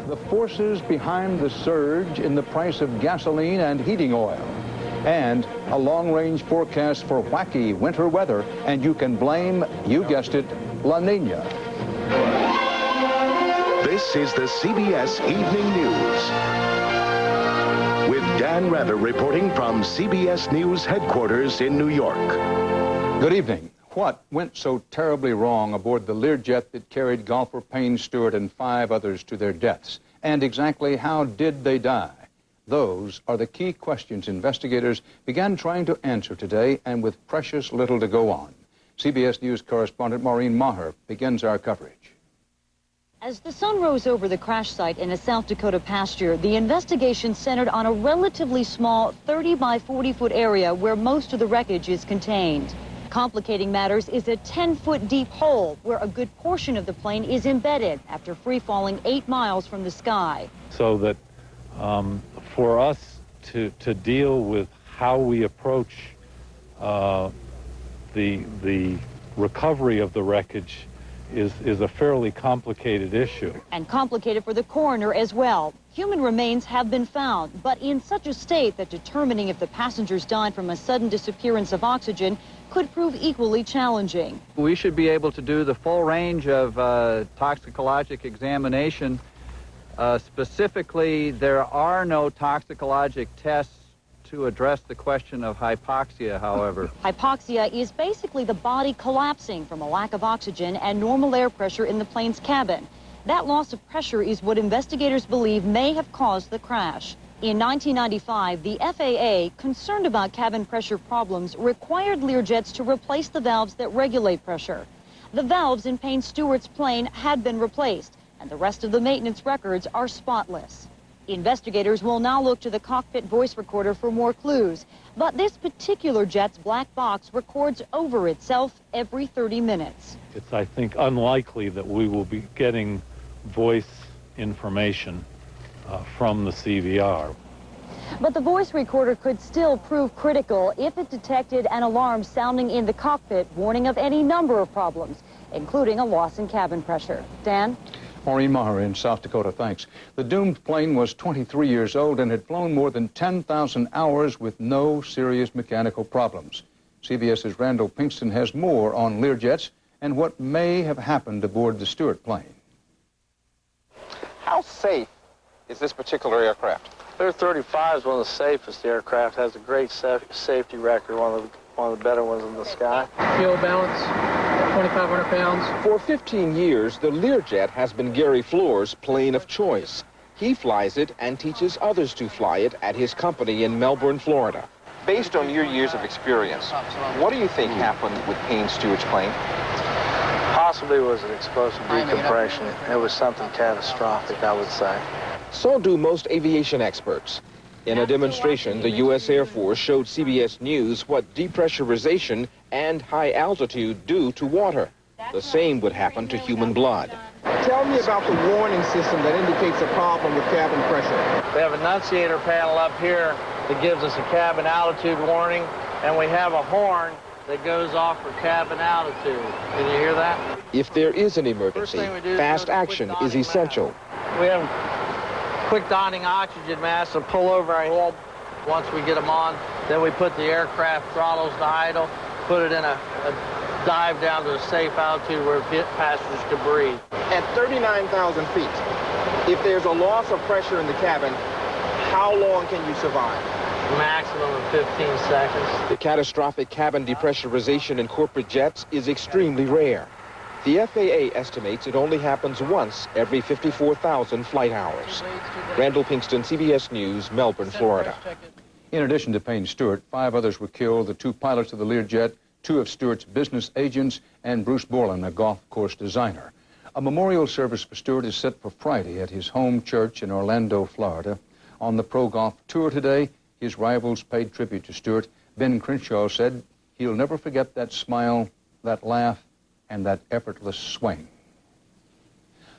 The forces behind the surge in the price of gasoline and heating oil. And a long-range forecast for wacky winter weather. And you can blame, you guessed it, La Nina. This is the CBS Evening News. With Dan Rather reporting from CBS News headquarters in New York. Good evening. What went so terribly wrong aboard the Learjet that carried golfer Payne Stewart and 5 others to their deaths? And exactly how did they die? Those are the key questions investigators began trying to answer today, and with precious little to go on. CBS News correspondent Maureen Maher begins our coverage. As the sun rose over the crash site in a South Dakota pasture, the investigation centered on a relatively small 30 by 40-foot area where most of the wreckage is contained. Complicating matters is a 10-foot deep hole where a good portion of the plane is embedded after free-falling 8 miles from the sky. So that for us to deal with how we approach the recovery of the wreckage is a fairly complicated issue. And complicated for the coroner as well. Human remains have been found, but in such a state that determining if the passengers died from a sudden disappearance of oxygen could prove equally challenging. We should be able to do the full range of toxicologic examination. Specifically, there are no toxicologic tests to address the question of hypoxia, however. Hypoxia is basically the body collapsing from a lack of oxygen and normal air pressure in the plane's cabin. That loss of pressure is what investigators believe may have caused the crash. In 1995, the FAA, concerned about cabin pressure problems, required Learjets to replace the valves that regulate pressure. The valves in Payne Stewart's plane had been replaced, and the rest of the maintenance records are spotless. Investigators will now look to the cockpit voice recorder for more clues, but this particular jet's black box records over itself every 30 minutes. It's, I think, unlikely that we will be getting voice information from the CVR. But the voice recorder could still prove critical if it detected an alarm sounding in the cockpit, warning of any number of problems, including a loss in cabin pressure. Dan? Maureen Maher in South Dakota, thanks. The doomed plane was 23 years old and had flown more than 10,000 hours with no serious mechanical problems. CBS's Randall Pinkston has more on Learjets and what may have happened aboard the Stewart plane. How safe is this particular aircraft? Lear 35 is one of the safest aircraft, has a great safety record, one of the better ones in the sky. Fuel balance, 2,500 pounds. For 15 years, the Learjet has been Gary Floor's plane of choice. He flies it and teaches others to fly it at his company in Melbourne, Florida. Based on your years of experience, what do you think happened with Payne Stewart's plane? Possibly was an explosive decompression. It was something catastrophic, I would say. So do most aviation experts. In a demonstration, the U.S. Air Force showed CBS News what depressurization and high altitude do to water. The same would happen to human blood. Tell me about the warning system that indicates a problem with cabin pressure. We have an annunciator panel up here that gives us a cabin altitude warning, and we have a horn that goes off for cabin altitude. Can you hear that? If there is an emergency, fast action is essential. We have quick donning oxygen masks to pull over our head once we get them on. Then we put the aircraft throttles to idle, put it in a dive down to a safe altitude where passengers can breathe. At 39,000 feet, if there's a loss of pressure in the cabin, how long can you survive? Maximum of 15 seconds. The catastrophic cabin depressurization in corporate jets is extremely rare. The FAA estimates it only happens once every 54,000 flight hours. Randall Pinkston, CBS News, Melbourne, Florida. In addition to Payne Stewart, 5 others were killed, the 2 pilots of the Learjet, 2 of Stewart's business agents, and Bruce Borland, a golf course designer. A memorial service for Stewart is set for Friday at his home church in Orlando, Florida. On the Pro Golf Tour today, his rivals paid tribute to Stewart. Ben Crenshaw said he'll never forget that smile, that laugh, and that effortless swing.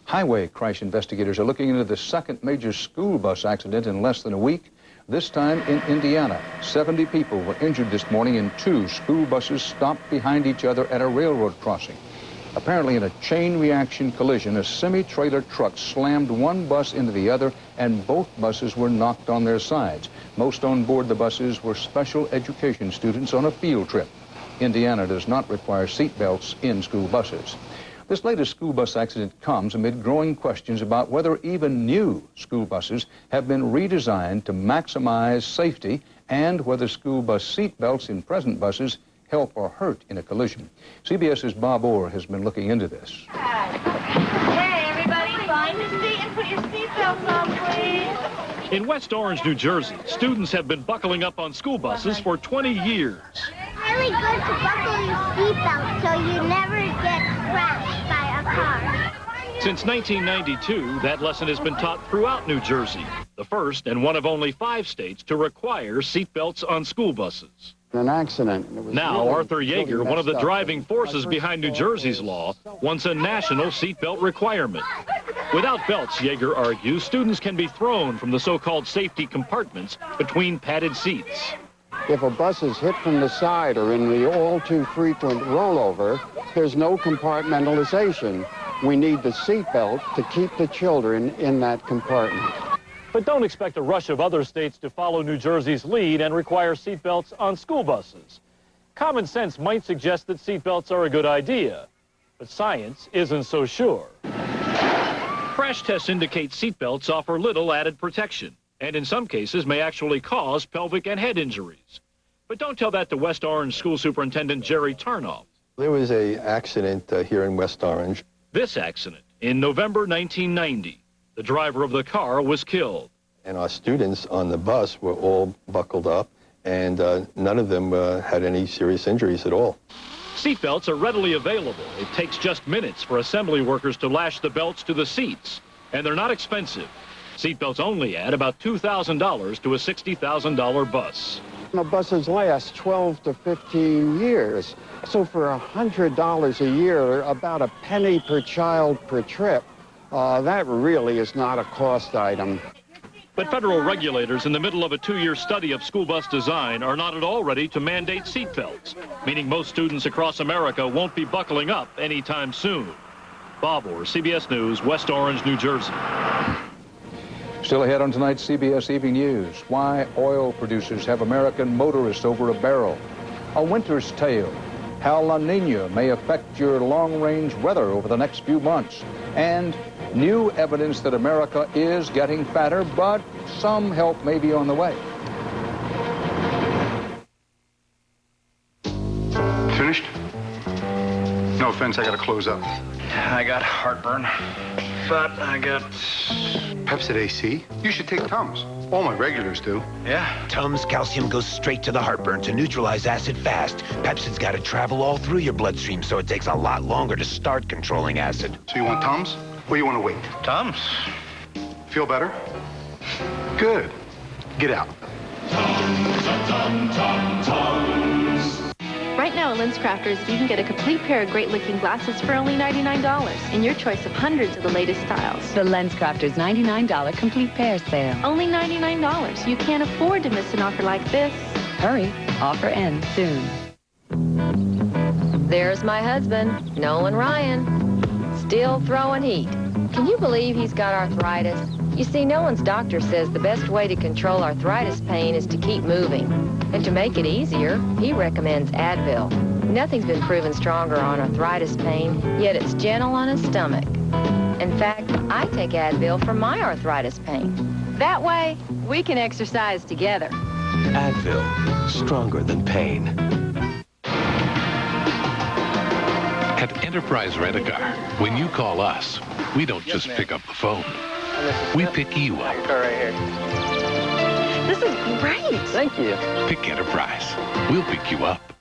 Highway crash investigators are looking into the second major school bus accident in less than a week. This time in Indiana. 70 people were injured this morning in 2 school buses stopped behind each other at a railroad crossing. Apparently, in a chain reaction collision, a semi-trailer truck slammed one bus into the other, and both buses were knocked on their sides. Most on board the buses were special education students on a field trip. Indiana does not require seat belts in school buses. This latest school bus accident comes amid growing questions about whether even new school buses have been redesigned to maximize safety and whether school bus seat belts in present buses help or hurt in a collision. CBS's Bob Orr has been looking into this. Hey, everybody, find a seat and put your seatbelts on, please. In West Orange, New Jersey, students have been buckling up on school buses for 20 years. Really good to buckle your seatbelt so you never get crashed by a car. Since 1992, that lesson has been taught throughout New Jersey, the first and one of only 5 states to require seatbelts on school buses. An accident. Now, Arthur Yeager, one of the driving forces behind New Jersey's law, wants a national seatbelt requirement. Without belts, Yeager argues, students can be thrown from the so-called safety compartments between padded seats. If a bus is hit from the side or in the all-too-frequent rollover, there's no compartmentalization. We need the seatbelt to keep the children in that compartment. But don't expect a rush of other states to follow New Jersey's lead and require seatbelts on school buses. Common sense might suggest that seatbelts are a good idea, but science isn't so sure. Crash tests indicate seatbelts offer little added protection, and in some cases may actually cause pelvic and head injuries. But don't tell that to West Orange School Superintendent Jerry Tarnoff. There was an accident here in West Orange. This accident in November 1990. The driver of the car was killed. And our students on the bus were all buckled up, and none of them had any serious injuries at all. Seatbelts are readily available. It takes just minutes for assembly workers to lash the belts to the seats, and they're not expensive. Seatbelts only add about $2,000 to a $60,000 bus. The buses last 12 to 15 years. So for $100 a year, about a penny per child per trip, that really is not a cost item. But federal regulators in the middle of a 2-year study of school bus design are not at all ready to mandate seatbelts, meaning most students across America won't be buckling up anytime soon. Bob Orr, CBS News, West Orange, New Jersey. Still ahead on tonight's CBS Evening News, why oil producers have American motorists over a barrel. A winter's tale, how La Nina may affect your long-range weather over the next few months. And new evidence that America is getting fatter, but some help may be on the way. Finished? No offense, I gotta close up. I got heartburn, but I got... Pepsid AC? You should take Tums. All my regulars do. Yeah? Tums calcium goes straight to the heartburn to neutralize acid fast. Pepsid's got to travel all through your bloodstream, so it takes a lot longer to start controlling acid. So you want Tums, or you want to wait? Tums. Feel better? Good. Get out. Right now at LensCrafters, you can get a complete pair of great-looking glasses for only $99 in your choice of hundreds of the latest styles. The LensCrafters $99 complete pair sale. Only $99. You can't afford to miss an offer like this. Hurry, offer ends soon. There's my husband, Nolan Ryan, still throwing heat. Can you believe he's got arthritis? You see, Nolan's doctor says the best way to control arthritis pain is to keep moving. And to make it easier, he recommends Advil. Nothing's been proven stronger on arthritis pain, yet it's gentle on his stomach. In fact, I take Advil for my arthritis pain. That way, we can exercise together. Advil, stronger than pain. At Enterprise Rent-A-Car, when you call us, we don't just pick up the phone. We pick you up. Right here. This is great. Thank you. Pick Enterprise. We'll pick you up.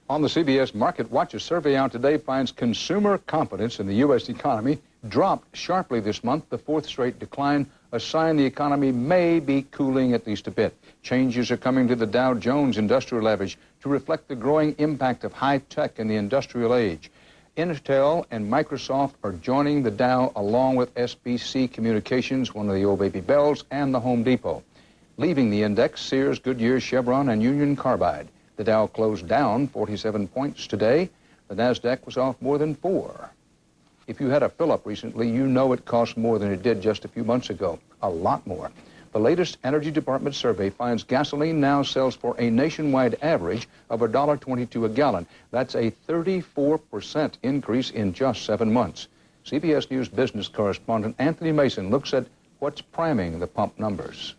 On the CBS Market Watch, a survey out today finds consumer confidence in the U.S. economy dropped sharply this month, the 4th straight decline, a sign the economy may be cooling at least a bit. Changes are coming to the Dow Jones Industrial Average to reflect the growing impact of high tech in the industrial age. Intel and Microsoft are joining the Dow along with SBC Communications, one of the old baby bells, and the Home Depot. Leaving the index, Sears, Goodyear, Chevron, and Union Carbide. The Dow closed down 47 points today. The NASDAQ was off more than 4. If you had a fill-up recently, you know it cost more than it did just a few months ago. A lot more. The latest Energy Department survey finds gasoline now sells for a nationwide average of $1.22 a gallon. That's a 34% increase in just 7 months. CBS News business correspondent Anthony Mason looks at what's priming the pump numbers.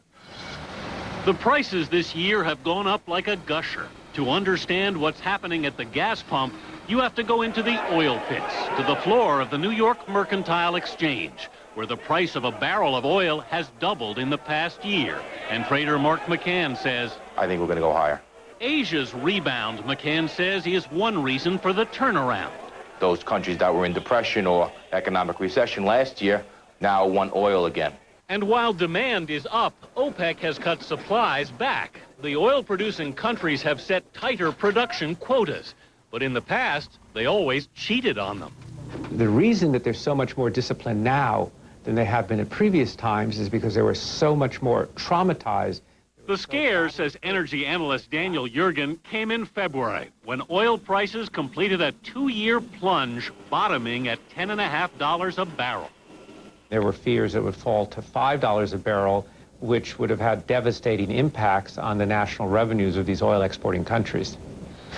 The prices this year have gone up like a gusher. To understand what's happening at the gas pump, you have to go into the oil pits, to the floor of the New York Mercantile Exchange, where the price of a barrel of oil has doubled in the past year. And trader Mark McCann says, I think we're going to go higher. Asia's rebound, McCann says, is one reason for the turnaround. Those countries that were in depression or economic recession last year now want oil again. And while demand is up, OPEC has cut supplies back. The oil-producing countries have set tighter production quotas. But in the past, they always cheated on them. The reason that they're so much more disciplined now than they have been at previous times is because they were so much more traumatized. The scare, says energy analyst Daniel Yergin, came in February when oil prices completed a 2-year plunge, bottoming at $10.50 a barrel. There were fears it would fall to $5 a barrel, which would have had devastating impacts on the national revenues of these oil exporting countries.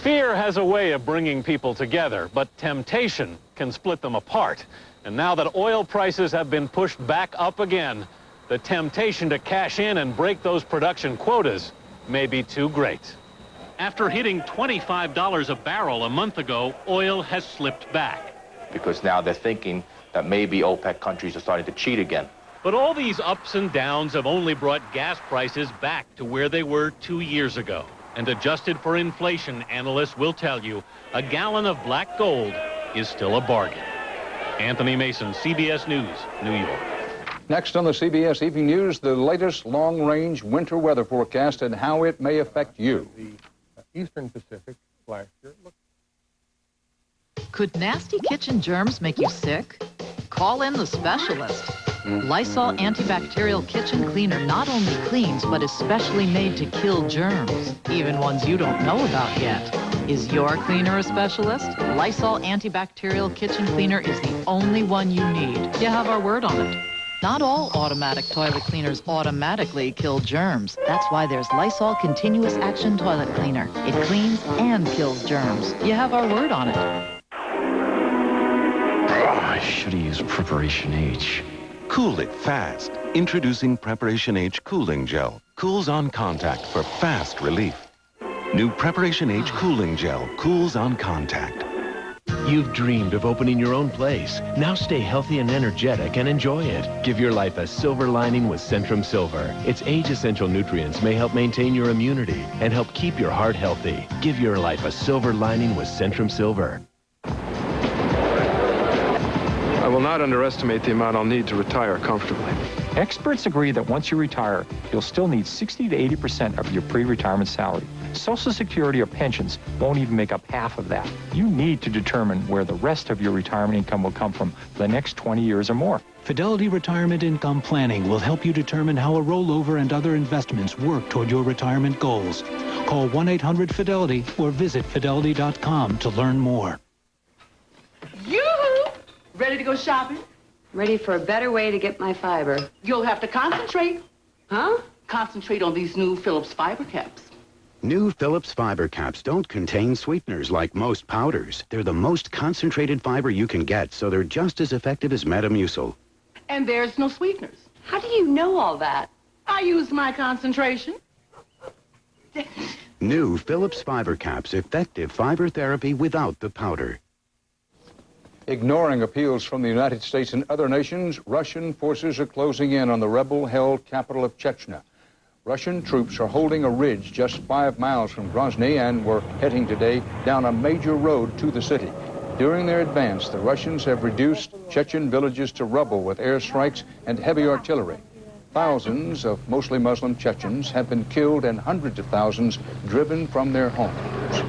Fear has a way of bringing people together, but temptation can split them apart. And now that oil prices have been pushed back up again, the temptation to cash in and break those production quotas may be too great. After hitting $25 a barrel a month ago, oil has slipped back. Because now they're thinking that maybe OPEC countries are starting to cheat again. But all these ups and downs have only brought gas prices back to where they were 2 years ago. And adjusted for inflation, analysts will tell you, a gallon of black gold is still a bargain. Anthony Mason, CBS News, New York. Next on the CBS Evening News, the latest long-range winter weather forecast and how it may affect you. The Eastern Pacific last year. Could nasty kitchen germs make you sick? Call in the specialist. Lysol antibacterial kitchen cleaner not only cleans, but is specially made to kill germs, even ones you don't know about yet. Is your cleaner a specialist? Lysol antibacterial kitchen cleaner is the only one you need. You have our word on it. Not all automatic toilet cleaners automatically kill germs. That's why there's Lysol Continuous Action Toilet Cleaner. It cleans and kills germs. You have our word on it. I should have used Preparation H. Cool it fast. Introducing Preparation H Cooling Gel. Cools on contact for fast relief. New Preparation H Cooling Gel cools on contact. You've dreamed of opening your own place. Now stay healthy and energetic and enjoy it. Give your life a silver lining with Centrum Silver. Its age-essential nutrients may help maintain your immunity and help keep your heart healthy. Give your life a silver lining with Centrum Silver. I will not underestimate the amount I'll need to retire comfortably. Experts agree that once you retire, you'll still need 60 to 80% of your pre-retirement salary. Social Security or pensions won't even make up half of that. You need to determine where the rest of your retirement income will come from for the next 20 years or more. Fidelity Retirement Income Planning will help you determine how a rollover and other investments work toward your retirement goals. Call 1-800-FIDELITY or visit fidelity.com to learn more. Yoo-hoo! Ready to go shopping? Ready for a better way to get my fiber. You'll have to concentrate. Huh? Concentrate on these new Phillips fiber caps. New Phillips fiber caps don't contain sweeteners like most powders. They're the most concentrated fiber you can get, so they're just as effective as Metamucil. And there's no sweeteners. How do you know all that? I use my concentration. New Phillips fiber caps, effective fiber therapy without the powder. Ignoring appeals from the United States and other nations, Russian forces are closing in on the rebel-held capital of Chechnya. Russian troops are holding a ridge just 5 miles from Grozny and were heading today down a major road to the city. During their advance, the Russians have reduced Chechen villages to rubble with airstrikes and heavy artillery. Thousands of mostly Muslim Chechens have been killed and hundreds of thousands driven from their homes.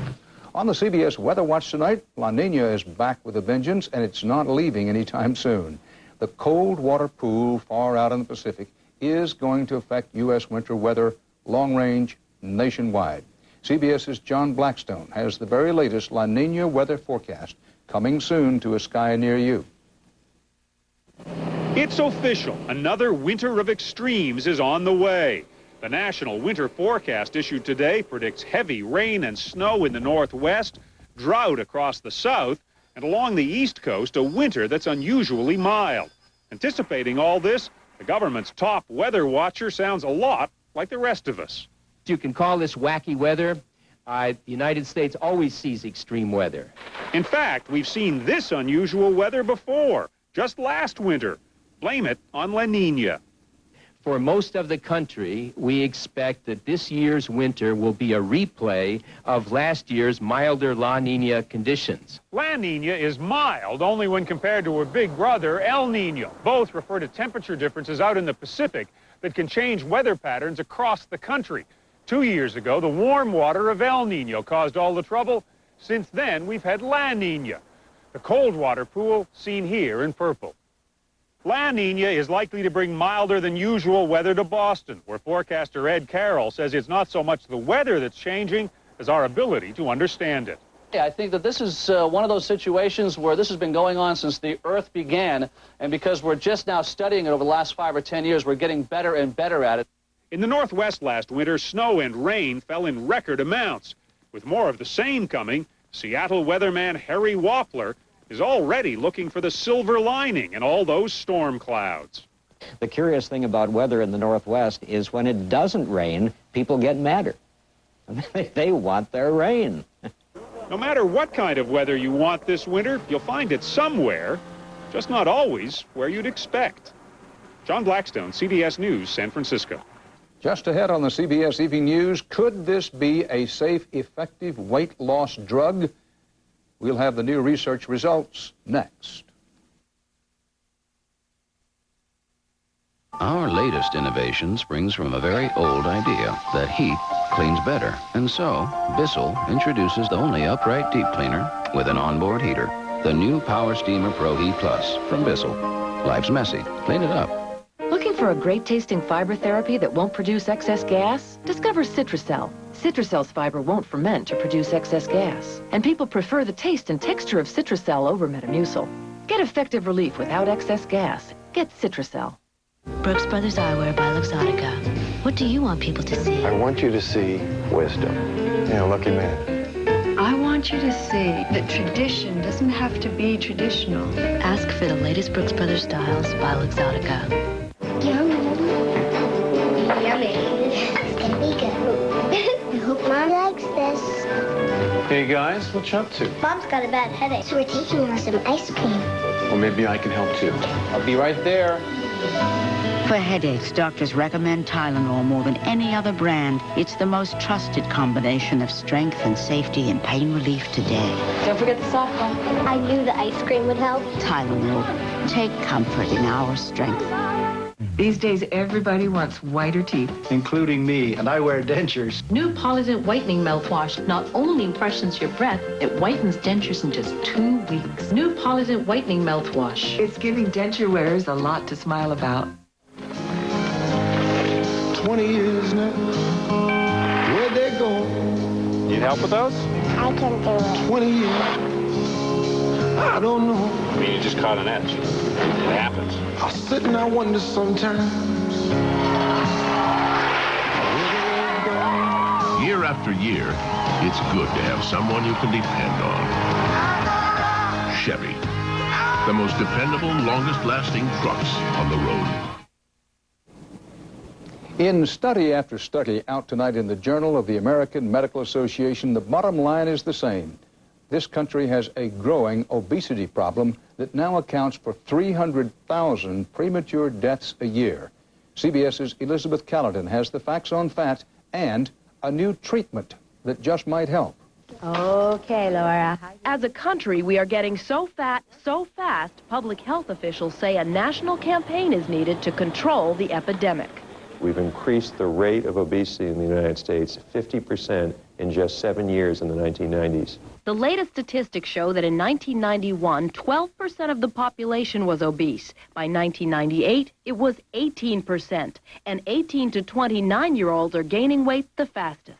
On the CBS Weather Watch tonight, La Nina is back with a vengeance, and it's not leaving anytime soon. The cold water pool far out in the Pacific is going to affect U.S. winter weather long range nationwide. CBS's John Blackstone has the very latest La Nina weather forecast coming soon to a sky near you. It's official. Another winter of extremes is on the way. The national winter forecast issued today predicts heavy rain and snow in the northwest, drought across the south, and along the east coast, a winter that's unusually mild. Anticipating all this, the government's top weather watcher sounds a lot like the rest of us. You can call this wacky weather. The United States always sees extreme weather. In fact, we've seen this unusual weather before, just last winter. Blame it on La Nina. For most of the country, we expect that this year's winter will be a replay of last year's milder La Nina conditions. La Nina is mild only when compared to her big brother, El Nino. Both refer to temperature differences out in the Pacific that can change weather patterns across the country. 2 years ago, the warm water of El Nino caused all the trouble. Since then, we've had La Nina, the cold water pool seen here in purple. La Nina is likely to bring milder than usual weather to Boston, where forecaster Ed Carroll says it's not so much the weather that's changing as our ability to understand it. I think that this is one of those situations where this has been going on since the Earth began, and because we're just now studying it over the last 5 or 10 years, we're getting better and better at it. In the Northwest last winter, snow and rain fell in record amounts. With more of the same coming, Seattle weatherman Harry Wappler is already looking for the silver lining in all those storm clouds. The curious thing about weather in the Northwest is when it doesn't rain, people get madder. They want their rain. No matter what kind of weather you want this winter, you'll find it somewhere, just not always where you'd expect. John Blackstone, CBS News, San Francisco. Just ahead on the CBS Evening News, could this be a safe, effective weight loss drug? We'll have the new research results next. Our latest innovation springs from a very old idea that heat cleans better. And so, Bissell introduces the only upright deep cleaner with an onboard heater. The new Power Steamer Pro Heat Plus from Bissell. Life's messy. Clean it up. Looking for a great-tasting fiber therapy that won't produce excess gas? Discover Citracel. Citracell's fiber won't ferment to produce excess gas. And people prefer the taste and texture of Citracel over Metamucil. Get effective relief without excess gas. Get Citracel. Brooks Brothers Eyewear by Luxottica. What do you want people to see? I want you to see wisdom. You know, lucky man. I want you to see that tradition doesn't have to be traditional. Ask for the latest Brooks Brothers styles by Luxottica. Yummy. Yummy. It's gonna be good. I hope Mom likes this. Hey guys, what you up to? Mom's got a bad headache, so we're taking her some ice cream. Well, maybe I can help too. I'll be right there. For headaches, doctors recommend Tylenol more than any other brand. It's the most trusted combination of strength and safety and pain relief today. Don't forget the softball. I knew the ice cream would help. Tylenol. Take comfort in our strength. These days, everybody wants whiter teeth. Including me, and I wear dentures. New Polident Whitening Mouthwash not only freshens your breath, it whitens dentures in just 2 weeks. New Polident Whitening Mouthwash. It's giving denture wearers a lot to smile about. 20 years now. Where'd they go? Need help with those? I can do it. 20 years. I don't know. I mean, you just caught an etch. It happens. I sit and I wonder sometimes. Year after year, it's good to have someone you can depend on. Chevy, the most dependable, longest-lasting trucks on the road. In study after study out tonight in the Journal of the American Medical Association, the bottom line is the same. This country has a growing obesity problem that now accounts for 300,000 premature deaths a year. CBS's Elizabeth Caledon has the facts on fat and a new treatment that just might help. Okay, Laura. As a country, we are getting so fat so fast, public health officials say a national campaign is needed to control the epidemic. We've increased the rate of obesity in the United States 50% in just 7 years in the 1990s. The latest statistics show that in 1991, 12% of the population was obese. By 1998, it was 18%. And 18 to 29-year-olds are gaining weight the fastest.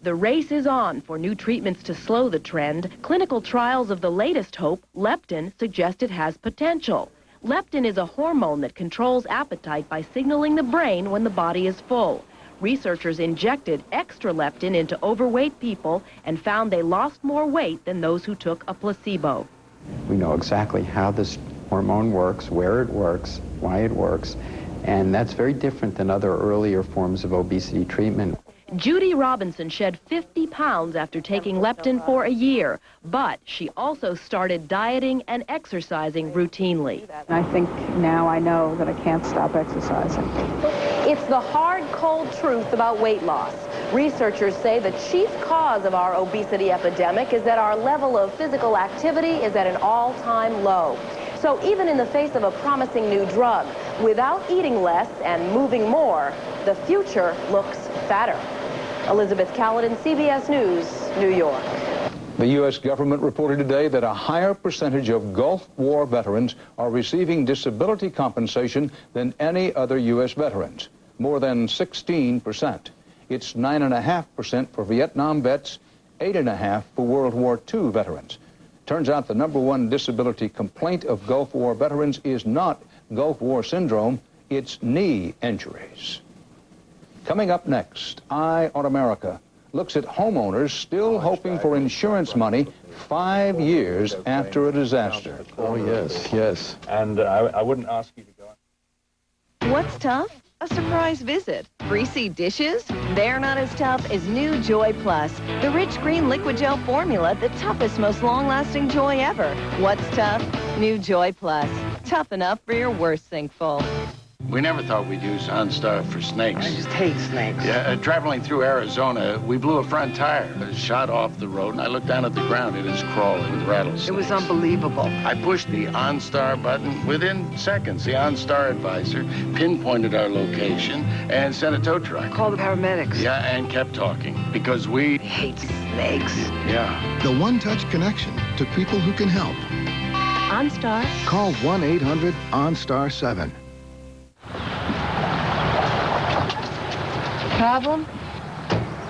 The race is on for new treatments to slow the trend. Clinical trials of the latest hope, leptin, suggest it has potential. Leptin is a hormone that controls appetite by signaling the brain when the body is full. Researchers injected extra leptin into overweight people and found they lost more weight than those who took a placebo. We know exactly how this hormone works, where it works, why it works, and that's very different than other earlier forms of obesity treatment. Judy Robinson shed 50 pounds after taking leptin for a year, but she also started dieting and exercising routinely. I think now I know that I can't stop exercising. It's the hard, cold truth about weight loss. Researchers say the chief cause of our obesity epidemic is that our level of physical activity is at an all-time low. So even in the face of a promising new drug, without eating less and moving more, the future looks fatter. Elizabeth Caledon, CBS News, New York. The U.S. government reported today that a higher percentage of Gulf War veterans are receiving disability compensation than any other U.S. veterans, more than 16%. It's 9.5% for Vietnam vets, 8.5% for World War II veterans. Turns out the #1 disability complaint of Gulf War veterans is not Gulf War syndrome, it's knee injuries. Coming up next, Eye on America looks at homeowners still hoping for insurance money 5 years after a disaster. Oh, yes. And I wouldn't ask you to go. What's tough? A surprise visit. Greasy dishes? They're not as tough as new Joy Plus. The rich green liquid gel formula, the toughest, most long-lasting joy ever. What's tough? New Joy Plus. Tough enough for your worst sinkful. We never thought we'd use OnStar for snakes. I just hate snakes. Yeah, traveling through Arizona, we blew a front tire. It shot off the road, and I looked down at the ground. It is crawling with rattlesnakes. It was unbelievable. I pushed the OnStar button. Within seconds, the OnStar advisor pinpointed our location and sent a tow truck. Call the paramedics. Yeah, and kept talking, because we hate snakes. Yeah. The one-touch connection to people who can help. OnStar. Call 1-800-OnStar-7. Problem?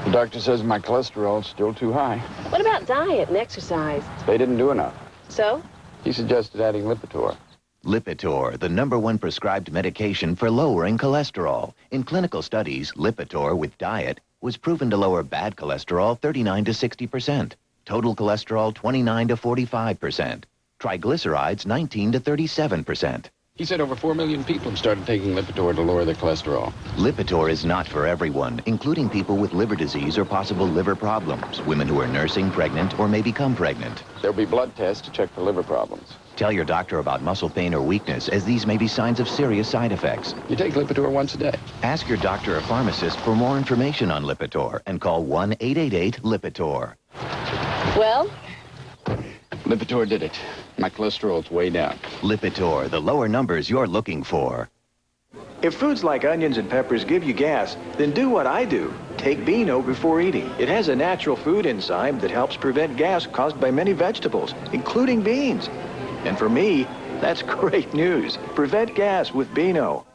The doctor says my cholesterol's still too high. What about diet and exercise? They didn't do enough. So? He suggested adding Lipitor. Lipitor, the #1 prescribed medication for lowering cholesterol. In clinical studies, Lipitor with diet was proven to lower bad cholesterol 39 to 60%, total cholesterol 29 to 45%, triglycerides 19 to 37%. He said over 4 million people have started taking Lipitor to lower their cholesterol. Lipitor is not for everyone, including people with liver disease or possible liver problems, women who are nursing, pregnant, or may become pregnant. There'll be blood tests to check for liver problems. Tell your doctor about muscle pain or weakness, as these may be signs of serious side effects. You take Lipitor once a day. Ask your doctor or pharmacist for more information on Lipitor and call 1-888-LIPITOR. Well? Lipitor did it. My cholesterol's way down. Lipitor, the lower numbers you're looking for. If foods like onions and peppers give you gas, then do what I do. Take Beano before eating. It has a natural food enzyme that helps prevent gas caused by many vegetables, including beans. And for me, that's great news. Prevent gas with Beano.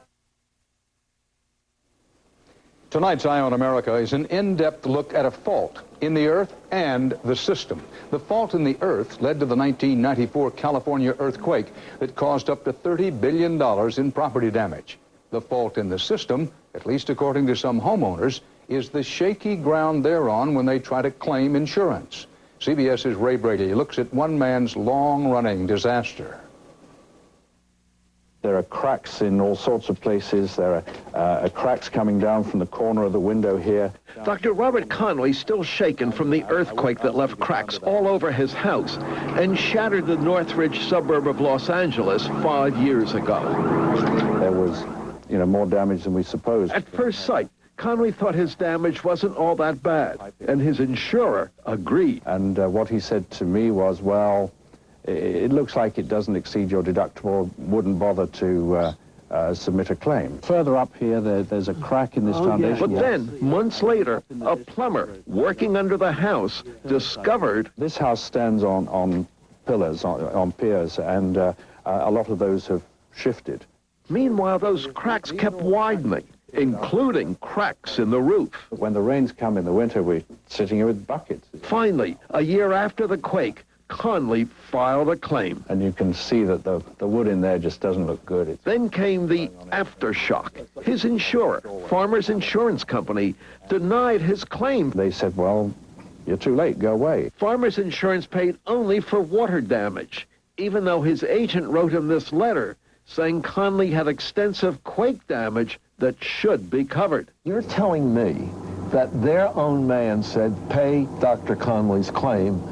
Tonight's Eye on America is an in-depth look at a fault in the earth and the system. The fault in the earth led to the 1994 California earthquake that caused up to $30 billion in property damage. The fault in the system, at least according to some homeowners, is the shaky ground they're on when they try to claim insurance. CBS's Ray Brady looks at one man's long-running disaster. There are cracks in all sorts of places. There are cracks coming down from the corner of the window here. Dr. Robert Conley's still shaken from the earthquake that left cracks all over his house and shattered the Northridge suburb of Los Angeles 5 years ago. There was, more damage than we supposed. At first sight, Conley thought his damage wasn't all that bad, and his insurer agreed. And what he said to me was, well, it looks like it doesn't exceed your deductible, wouldn't bother to submit a claim. Further up here, there's a crack in this foundation. But then, months later, a plumber working under the house discovered... This house stands on pillars, on piers, and a lot of those have shifted. Meanwhile, those cracks kept widening. including cracks in the roof. When the rains come in the winter, we're sitting here with buckets. Finally, a year after the quake, Conley filed a claim. And you can see that the wood in there just doesn't look good. Then came the aftershock. His insurer, Farmers Insurance Company, denied his claim. They said, well, you're too late, go away. Farmers Insurance paid only for water damage, even though his agent wrote him this letter saying Conley had extensive quake damage that should be covered. You're telling me that their own man said, pay Dr. Conley's claim,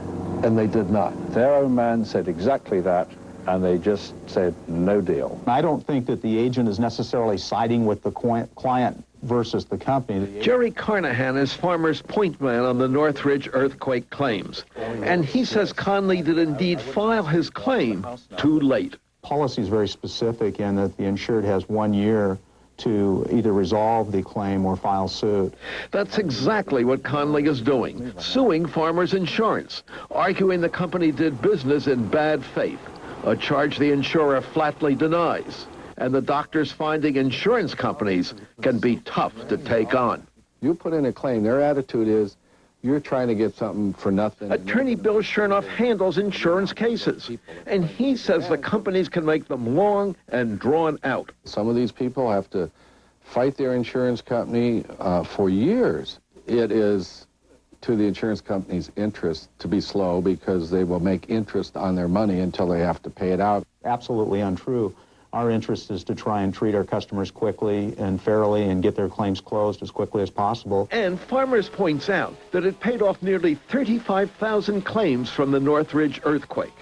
and they did not? Their own man said exactly that, and they just said no deal. I don't think that the agent is necessarily siding with the client versus the company. Jerry Carnahan is Farmers' point man on the Northridge earthquake claims, and he says Conley did indeed file his claim too late. Policy is very specific in that the insured has 1 year to either resolve the claim or file suit. That's exactly what Conley is doing, suing Farmers Insurance, arguing the company did business in bad faith, a charge the insurer flatly denies, and the doctors finding insurance companies can be tough to take on. You put in a claim, their attitude is, you're trying to get something for nothing. Attorney Bill Chernoff handles insurance cases, and he says the companies can make them long and drawn out. Some of these people have to fight their insurance company for years. It is to the insurance company's interest to be slow because they will make interest on their money until they have to pay it out. Absolutely untrue. Our interest is to try and treat our customers quickly and fairly and get their claims closed as quickly as possible. And Farmers points out that it paid off nearly 35,000 claims from the Northridge earthquake.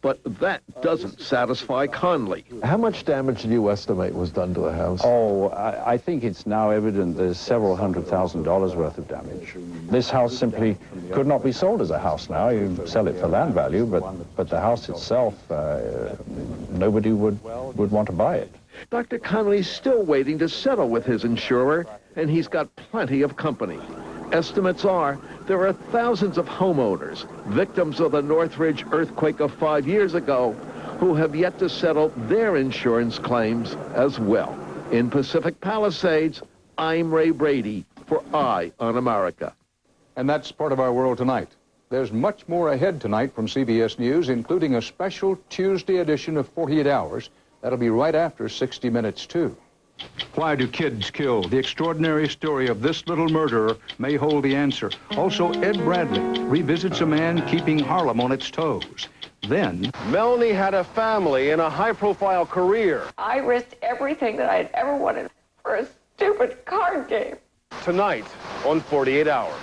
But that doesn't satisfy Conley. How much damage do you estimate was done to the house? Oh, I think it's now evident there's several $100,000 worth of damage. This house simply could not be sold as a house now. You sell it for land value, but the house itself, nobody would want to buy it. Dr. Conley's still waiting to settle with his insurer, and he's got plenty of company. Estimates are there are thousands of homeowners, victims of the Northridge earthquake of 5 years ago, who have yet to settle their insurance claims as well. In Pacific Palisades, I'm Ray Brady for Eye on America. And that's part of our world tonight. There's much more ahead tonight from CBS News, including a special Tuesday edition of 48 Hours. That'll be right after 60 Minutes, too. Why do kids kill? The extraordinary story of this little murderer may hold the answer. Also, Ed Bradley revisits a man keeping Harlem on its toes. Then, Melanie had a family and a high-profile career. I risked everything that I'd ever wanted for a stupid card game. Tonight on 48 Hours.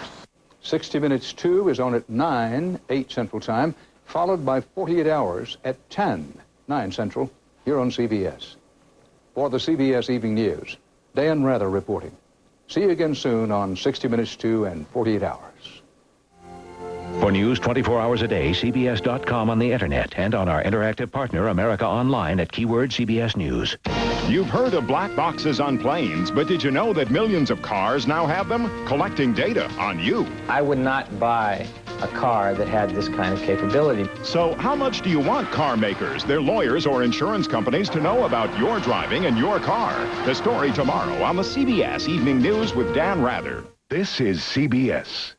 60 Minutes 2 is on at 9, 8 Central Time, followed by 48 Hours at 10, 9 Central, here on CBS. For the CBS Evening News, Dan Rather reporting. See you again soon on 60 Minutes 2 and 48 Hours. For news 24 hours a day, CBS.com on the internet and on our interactive partner, America Online at keyword CBS News. You've heard of black boxes on planes, but did you know that millions of cars now have them, collecting data on you? I would not buy a car that had this kind of capability. So how much do you want car makers, their lawyers, or insurance companies to know about your driving and your car? The story tomorrow on the CBS Evening News with Dan Rather. This is CBS.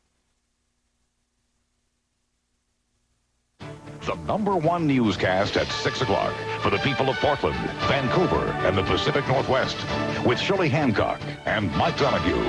The #1 newscast at 6 o'clock for the people of Portland, Vancouver, and the Pacific Northwest with Shirley Hancock and Mike Donahue.